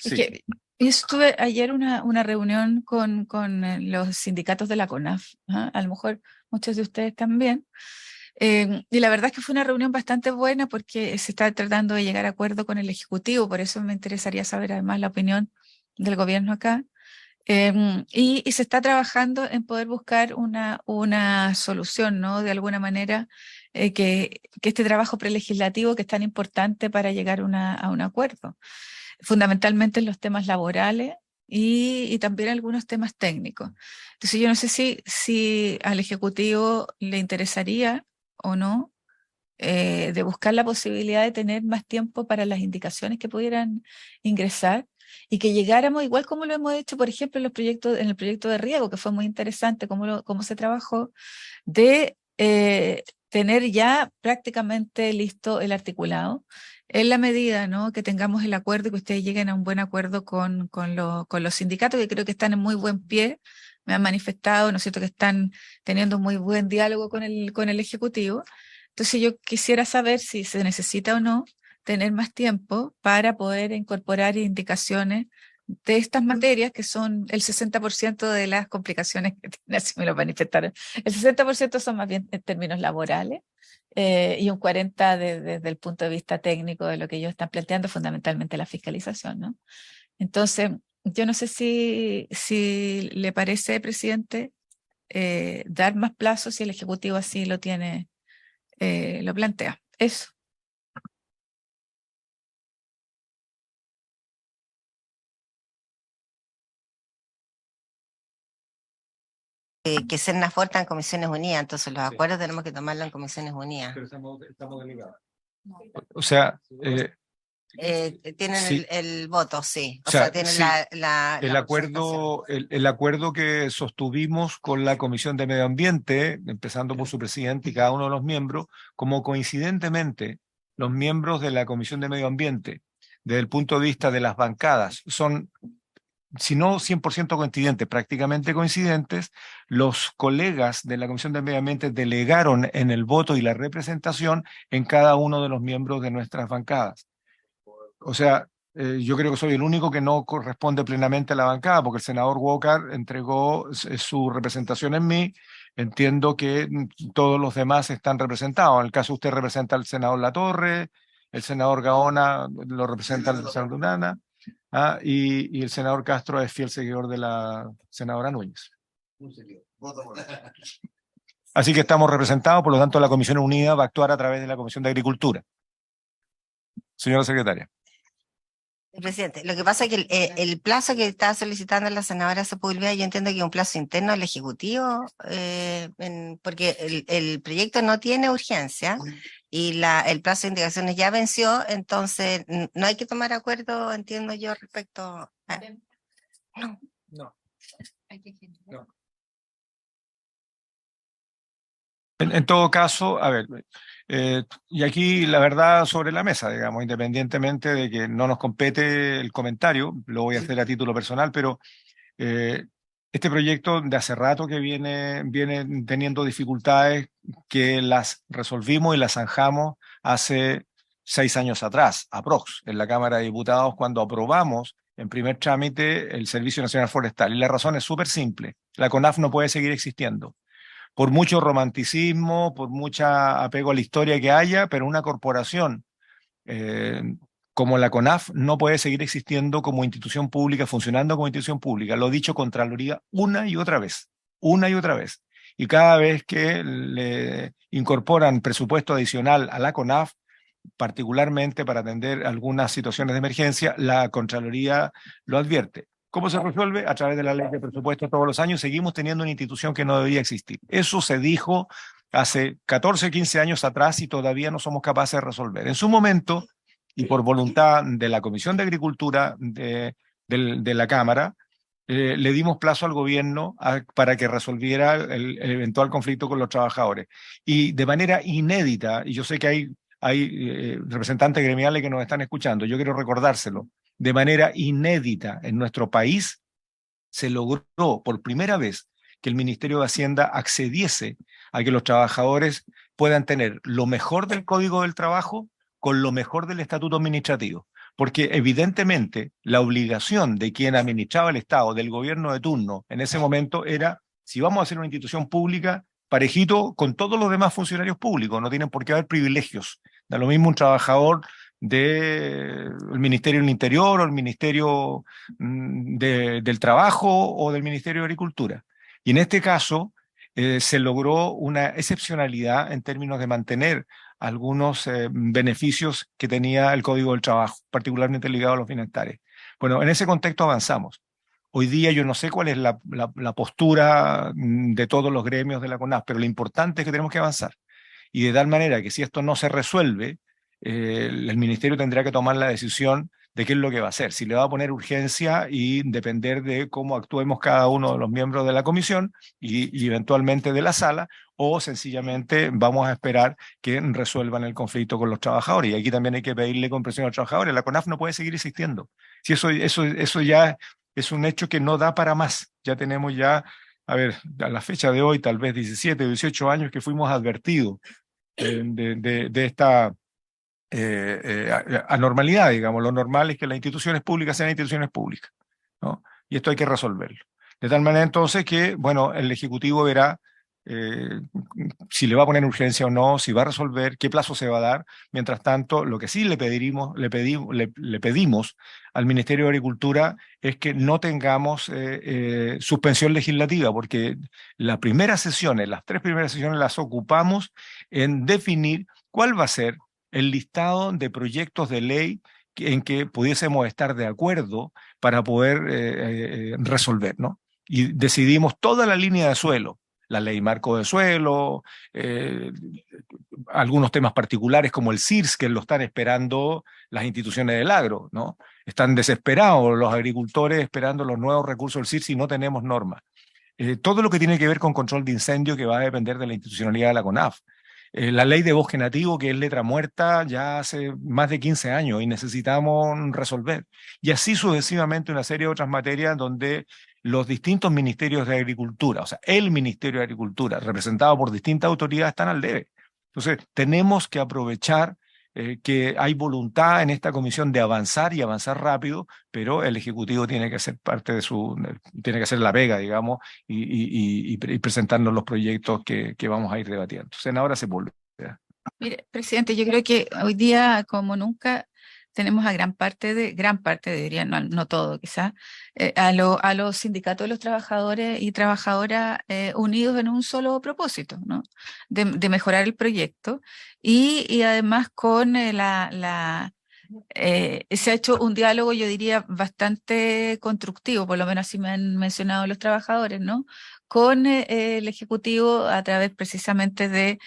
sí. que yo estuve ayer una reunión con los sindicatos de la CONAF, ¿ah? A lo mejor muchos de ustedes también. Y la verdad es que fue una reunión bastante buena porque se está tratando de llegar a acuerdo con el Ejecutivo, por eso me interesaría saber además la opinión del gobierno acá. Y se está trabajando en poder buscar una solución, ¿no? De alguna manera, que este trabajo prelegislativo que es tan importante para llegar a un acuerdo, fundamentalmente en los temas laborales y también algunos temas técnicos. Entonces yo no sé si al Ejecutivo le interesaría o no de buscar la posibilidad de tener más tiempo para las indicaciones que pudieran ingresar y que llegáramos, igual como lo hemos hecho, por ejemplo, en el proyecto de riego, que fue muy interesante cómo se trabajó, de tener ya prácticamente listo el articulado, en la medida, ¿no?, que tengamos el acuerdo y que ustedes lleguen a un buen acuerdo con los sindicatos, que creo que están en muy buen pie. Me han manifestado, ¿no es cierto?, que están teniendo un muy buen diálogo con el Ejecutivo. Entonces yo quisiera saber si se necesita o no tener más tiempo para poder incorporar indicaciones de estas materias, que son el 60% de las complicaciones que tiene, así me lo manifestaron. El 60% son más bien en términos laborales y un 40% desde el punto de vista técnico de lo que ellos están planteando, fundamentalmente la fiscalización, ¿no? Entonces, yo no sé si le parece, presidente, dar más plazos si el Ejecutivo así lo tiene, lo plantea. Eso. Que Sernafor está en Comisiones Unidas, entonces los acuerdos tenemos que tomarlos en Comisiones Unidas. Pero estamos delegados. O sea, Tienen sí. el voto, sí. O sea, Tienen sí. El la acuerdo, el acuerdo que sostuvimos con la Comisión de Medio Ambiente, empezando por su presidente y cada uno de los miembros, como coincidentemente los miembros de la Comisión de Medio Ambiente, desde el punto de vista de las bancadas, son, si no 100% coincidentes, prácticamente coincidentes, los colegas de la Comisión de Medio Ambiente delegaron en el voto y la representación en cada uno de los miembros de nuestras bancadas. O sea, yo creo que soy el único que no corresponde plenamente a la bancada, porque el senador Walker entregó su representación en mí. Entiendo que todos los demás están representados. En el caso usted representa al senador Latorre, el senador Gaona lo representa el senador Dunana, y el senador Castro es fiel seguidor de la senadora Núñez. Así que estamos representados, por lo tanto la Comisión Unida va a actuar a través de la Comisión de Agricultura. Señora secretaria. Presidente, lo que pasa es que el plazo que está solicitando la senadora Sepúlveda, yo entiendo que es un plazo interno del Ejecutivo, porque el proyecto no tiene urgencia y el plazo de indicaciones ya venció, entonces no hay que tomar acuerdo, entiendo yo, respecto a... No. No. No. En todo caso, a ver, y aquí la verdad sobre la mesa, digamos, independientemente de que no nos compete el comentario, lo voy a hacer a título personal, pero eh, este proyecto de hace rato que viene teniendo dificultades que las resolvimos y las zanjamos hace 6 años atrás, aprox, en la Cámara de Diputados, cuando aprobamos en primer trámite el Servicio Nacional Forestal. Y la razón es súper simple. La CONAF no puede seguir existiendo por mucho romanticismo, por mucha apego a la historia que haya, pero una corporación eh, como la CONAF no puede seguir existiendo como institución pública, funcionando como institución pública. Lo he dicho Contraloría una y otra vez, una y otra vez. Y cada vez que le incorporan presupuesto adicional a la CONAF, particularmente para atender algunas situaciones de emergencia, la Contraloría lo advierte. ¿Cómo se resuelve? A través de la ley de presupuesto todos los años. Seguimos teniendo una institución que no debería existir. Eso se dijo hace 14, 15 años atrás y todavía no somos capaces de resolver. En su momento, y por voluntad de la Comisión de Agricultura de la Cámara, le dimos plazo al gobierno para que resolviera el eventual conflicto con los trabajadores. Y de manera inédita, y yo sé que hay representantes gremiales que nos están escuchando, yo quiero recordárselo, de manera inédita en nuestro país se logró por primera vez que el Ministerio de Hacienda accediese a que los trabajadores puedan tener lo mejor del Código del Trabajo con lo mejor del Estatuto Administrativo. Porque evidentemente la obligación de quien administraba el Estado, del gobierno de turno, en ese momento era, si vamos a hacer una institución pública, parejito con todos los demás funcionarios públicos, no tienen por qué haber privilegios. Da lo mismo un trabajador del Ministerio del Interior o el Ministerio del Trabajo o del Ministerio de Agricultura. Y en este caso se logró una excepcionalidad en términos de mantener algunos beneficios que tenía el Código del Trabajo, particularmente ligado a los bienestares. Bueno, en ese contexto avanzamos. Hoy día yo no sé cuál es la postura de todos los gremios de la CONAF, pero lo importante es que tenemos que avanzar. Y de tal manera que si esto no se resuelve, el ministerio tendrá que tomar la decisión de qué es lo que va a hacer, si le va a poner urgencia y depender de cómo actuemos cada uno de los miembros de la comisión y eventualmente de la sala, o sencillamente vamos a esperar que resuelvan el conflicto con los trabajadores. Y aquí también hay que pedirle comprensión a los trabajadores. La CONAF no puede seguir existiendo. Si eso ya es un hecho que no da para más. Ya tenemos ya, a ver, a la fecha de hoy, tal vez 17 o 18 años que fuimos advertidos de esta anormalidad, digamos. Lo normal es que las instituciones públicas sean instituciones públicas, ¿no? Y esto hay que resolverlo. De tal manera entonces que, bueno, el Ejecutivo verá si le va a poner urgencia o no, si va a resolver, qué plazo se va a dar. Mientras tanto, lo que sí le pedimos al Ministerio de Agricultura es que no tengamos suspensión legislativa, porque las primeras sesiones, las 3 primeras sesiones las ocupamos en definir cuál va a ser el listado de proyectos de ley en que pudiésemos estar de acuerdo para poder resolver, ¿no? Y decidimos toda la línea de suelo, la ley marco de suelo, algunos temas particulares como el CIRS, que lo están esperando las instituciones del agro, ¿no? Están desesperados los agricultores esperando los nuevos recursos del CIRS y no tenemos normas. Todo lo que tiene que ver con control de incendio que va a depender de la institucionalidad de la CONAF. La ley de bosque nativo, que es letra muerta ya hace más de 15 años y necesitamos resolver. Y así sucesivamente una serie de otras materias donde los distintos ministerios de Agricultura, o sea, el Ministerio de Agricultura, representado por distintas autoridades, están al debe. Entonces, tenemos que aprovechar que hay voluntad en esta comisión de avanzar y avanzar rápido, pero el Ejecutivo tiene que ser parte de tiene que hacer la pega, digamos, y presentarnos los proyectos que vamos a ir debatiendo. Senadora Sepúlveda. Mire, presidente, yo creo que hoy día, como nunca, tenemos a gran parte, diría, no, no todo quizás, a los sindicatos de los trabajadores y trabajadoras unidos en un solo propósito, ¿no? De mejorar el proyecto y además con se ha hecho un diálogo, yo diría, bastante constructivo, por lo menos así me han mencionado los trabajadores, ¿no? Con el Ejecutivo a través precisamente de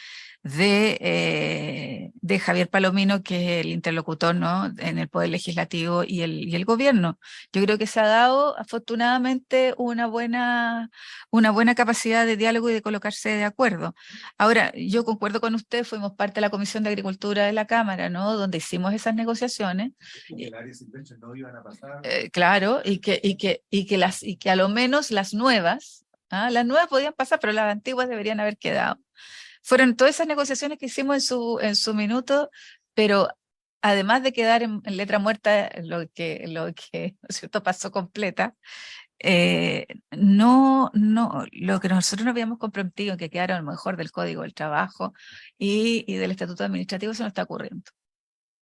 de Javier Palomino, que es el interlocutor, ¿no?, en el Poder Legislativo y el Gobierno. Yo creo que se ha dado afortunadamente una buena capacidad de diálogo y de colocarse de acuerdo. Ahora, yo concuerdo con usted, fuimos parte de la Comisión de Agricultura de la Cámara, ¿no?, donde hicimos esas negociaciones. Claro, y que a lo menos las nuevas, las nuevas podían pasar, pero las antiguas deberían haber quedado. Fueron todas esas negociaciones que hicimos en su minuto, pero además de quedar en letra muerta lo que ¿no es cierto?, pasó completa, lo que nosotros nos habíamos comprometido, que quedara a lo mejor del Código del Trabajo y del Estatuto Administrativo, eso no está ocurriendo.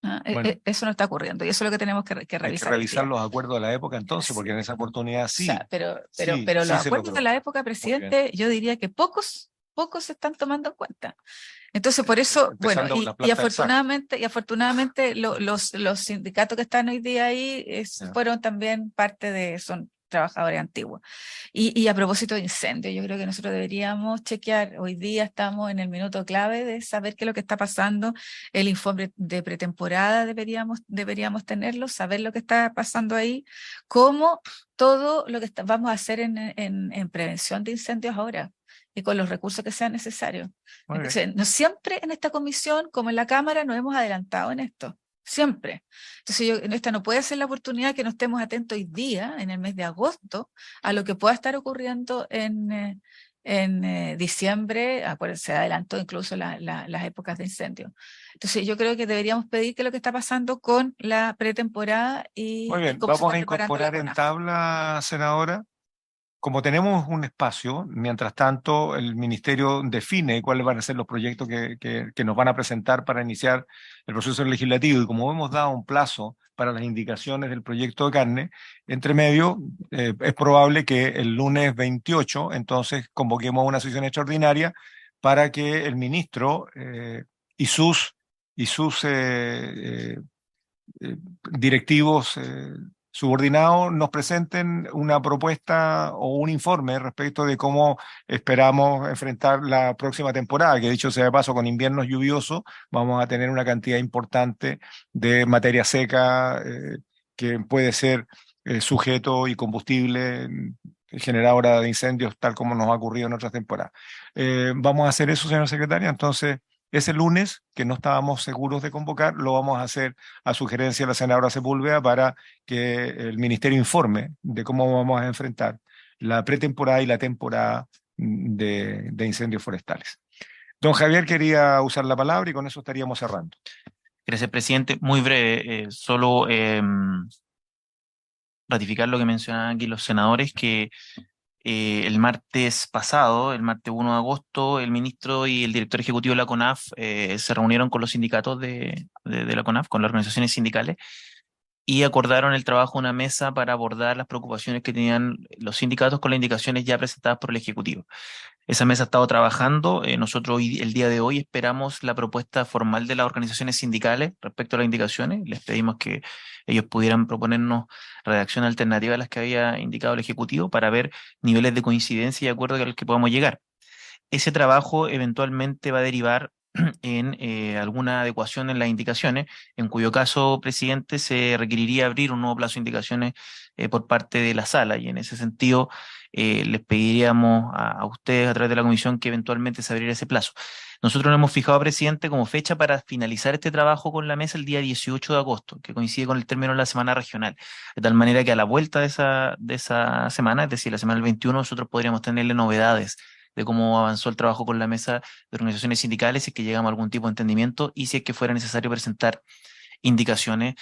Bueno. Eso no está ocurriendo y eso es lo que tenemos que Hay que revisar. revisar los acuerdos de la época entonces, Sí. porque en esa oportunidad sí. O sea, pero sí, los sí se acuerdos logró. de la época, presidente, yo diría que pocos se están tomando en cuenta. Entonces, por eso, bueno, Empezando con las y plantas de afortunadamente los sindicatos que están hoy día ahí Ya. fueron también son trabajadores antiguos. Y a propósito de incendios, yo creo que nosotros deberíamos chequear, hoy día estamos en el minuto clave de saber qué es lo que está pasando, el informe de pretemporada deberíamos tenerlo, saber lo que está pasando ahí, cómo todo lo que vamos a hacer en prevención de incendios ahora y con los recursos que sean necesarios. Muy bien. Entonces, no siempre en esta comisión, como en la Cámara, nos hemos adelantado en esto. Siempre. Entonces, esta no puede ser la oportunidad que no estemos atentos hoy día, en el mes de agosto, a lo que pueda estar ocurriendo en diciembre. Acuérdense, se adelantó incluso las épocas de incendio. Entonces, yo creo que deberíamos pedir qué es lo que está pasando con la pretemporada y Muy bien, cómo se vamos está a preparando la incorporar en CONAF. tabla, senadora. Como tenemos un espacio, mientras tanto el ministerio define cuáles van a ser los proyectos que nos van a presentar para iniciar el proceso legislativo, y como hemos dado un plazo para las indicaciones del proyecto de carne, entre medio es probable que el lunes 28 entonces convoquemos una sesión extraordinaria para que el ministro y sus directivos subordinados nos presenten una propuesta o un informe respecto de cómo esperamos enfrentar la próxima temporada, que dicho sea de paso, con inviernos lluviosos vamos a tener una cantidad importante de materia seca que puede ser sujeto y combustible generadora de incendios, tal como nos ha ocurrido en otras temporadas. Vamos a hacer eso, señora secretaria. Entonces, ese lunes, que no estábamos seguros de convocar, lo vamos a hacer a sugerencia de la senadora Sepúlveda para que el ministerio informe de cómo vamos a enfrentar la pretemporada y la temporada de incendios forestales. Don Javier quería usar la palabra y con eso estaríamos cerrando. Gracias, presidente. Muy breve, solo ratificar lo que mencionaban aquí los senadores, que el martes pasado, el martes 1 de agosto, el ministro y el director ejecutivo de la CONAF se reunieron con los sindicatos de la CONAF, con las organizaciones sindicales, y acordaron el trabajo de una mesa para abordar las preocupaciones que tenían los sindicatos con las indicaciones ya presentadas por el Ejecutivo. Esa mesa ha estado trabajando. Nosotros el día de hoy esperamos la propuesta formal de las organizaciones sindicales respecto a las indicaciones. Les pedimos que ellos pudieran proponernos redacción alternativa a las que había indicado el Ejecutivo para ver niveles de coincidencia y acuerdo a los que podamos llegar. Ese trabajo eventualmente va a derivar en alguna adecuación en las indicaciones, en cuyo caso, presidente, se requeriría abrir un nuevo plazo de indicaciones por parte de la sala, y en ese sentido les pediríamos a ustedes a través de la comisión que eventualmente se abriera ese plazo. Nosotros nos hemos fijado, presidente, como fecha para finalizar este trabajo con la mesa el día 18 de agosto, que coincide con el término de la semana regional, de tal manera que a la vuelta de esa semana, es decir, la semana del 21, nosotros podríamos tenerle novedades de cómo avanzó el trabajo con la mesa de organizaciones sindicales, si es que llegamos a algún tipo de entendimiento y si es que fuera necesario presentar indicaciones,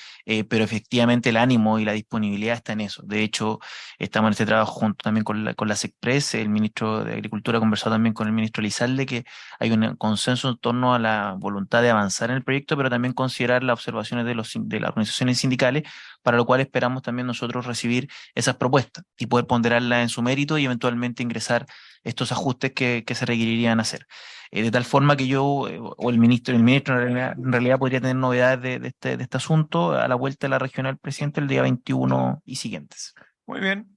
pero efectivamente el ánimo y la disponibilidad está en eso. De hecho, estamos en este trabajo junto también con la SECPRES. El ministro de Agricultura ha conversado también con el ministro Elizalde, que hay un consenso en torno a la voluntad de avanzar en el proyecto, pero también considerar las observaciones de las organizaciones sindicales, para lo cual esperamos también nosotros recibir esas propuestas y poder ponderarlas en su mérito y eventualmente ingresar estos ajustes que se requerirían hacer. De tal forma que yo, o el ministro en realidad podría tener novedades de este asunto a la vuelta de la regional, presidente, el día 21 y siguientes. Muy bien.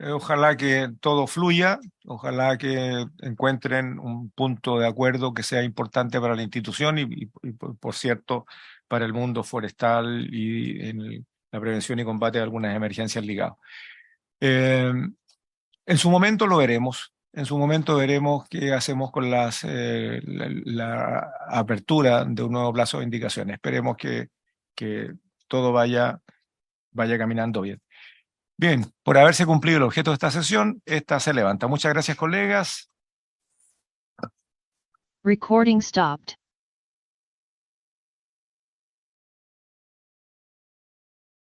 Ojalá que todo fluya, ojalá que encuentren un punto de acuerdo que sea importante para la institución y por cierto, para el mundo forestal y en la prevención y combate de algunas emergencias ligadas. En su momento lo veremos. En su momento veremos qué hacemos con la apertura de un nuevo plazo de indicaciones. Esperemos que todo vaya caminando bien. Bien, por haberse cumplido el objeto de esta sesión, esta se levanta. Muchas gracias, colegas. Recording stopped.